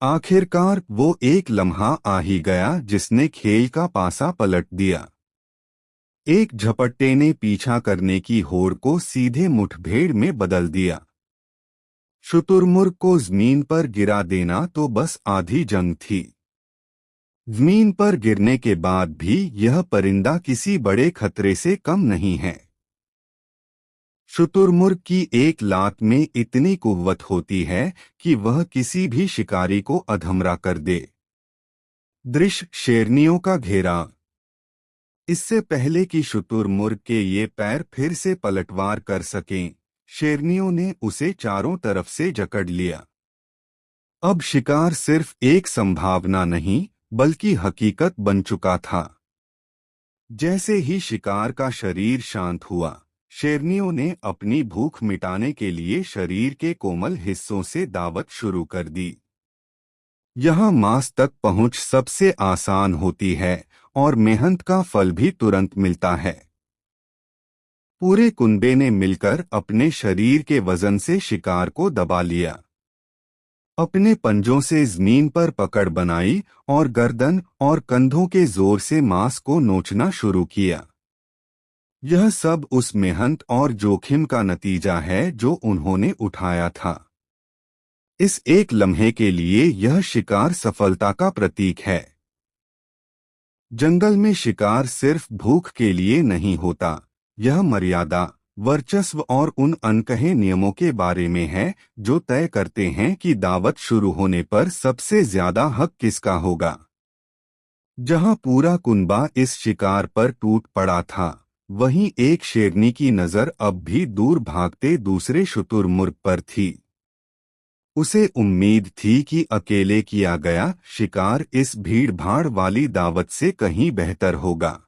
आखिरकार वो एक लम्हा आ ही गया जिसने खेल का पासा पलट दिया। एक झपट्टे ने पीछा करने की होड़ को सीधे मुठभेड़ में बदल दिया। शुतुरमुर्ग को जमीन पर गिरा देना तो बस आधी जंग थी। जमीन पर गिरने के बाद भी यह परिंदा किसी बड़े खतरे से कम नहीं है। शुतुरमुर्ग की एक लात में इतनी कुव्वत होती है कि वह किसी भी शिकारी को अधमरा कर दे। दृश्य शेरनियों का घेरा। इससे पहले कि शुतुरमुर्ग के ये पैर फिर से पलटवार कर सकें, शेरनियों ने उसे चारों तरफ से जकड़ लिया। अब शिकार सिर्फ एक संभावना नहीं बल्कि हकीकत बन चुका था। जैसे ही शिकार का शरीर शांत हुआ, शेरनियों ने अपनी भूख मिटाने के लिए शरीर के कोमल हिस्सों से दावत शुरू कर दी। यहाँ मांस तक पहुँच सबसे आसान होती है और मेहनत का फल भी तुरंत मिलता है। पूरे कुनबे ने मिलकर अपने शरीर के वजन से शिकार को दबा लिया। अपने पंजों से जमीन पर पकड़ बनाई और गर्दन और कंधों के जोर से मांस को नोचना शुरू किया। यह सब उस मेहनत और जोखिम का नतीजा है जो उन्होंने उठाया था। इस एक लम्हे के लिए यह शिकार सफलता का प्रतीक है। जंगल में शिकार सिर्फ भूख के लिए नहीं होता, यह मर्यादा, वर्चस्व और उन अनकहे नियमों के बारे में है जो तय करते हैं कि दावत शुरू होने पर सबसे ज्यादा हक किसका होगा। जहां पूरा कुनबा इस शिकार पर टूट पड़ा था, वहीं एक शेरनी की नजर अब भी दूर भागते दूसरे शुतुरमुर्ग पर थी। उसे उम्मीद थी कि अकेले किया गया शिकार इस भीड़-भाड़ वाली दावत से कहीं बेहतर होगा।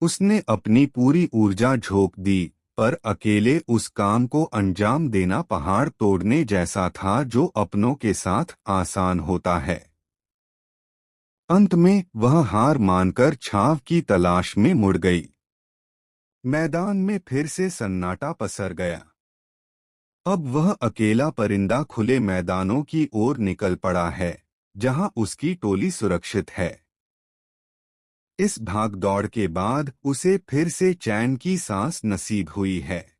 उसने अपनी पूरी ऊर्जा झोंक दी, पर अकेले उस काम को अंजाम देना पहाड़ तोड़ने जैसा था जो अपनों के साथ आसान होता है। अंत में वह हार मानकर छाव की तलाश में मुड़ गई। मैदान में फिर से सन्नाटा पसर गया। अब वह अकेला परिंदा खुले मैदानों की ओर निकल पड़ा है, जहां उसकी टोली सुरक्षित है। इस भागदौड़ के बाद उसे फिर से चैन की सांस नसीब हुई है।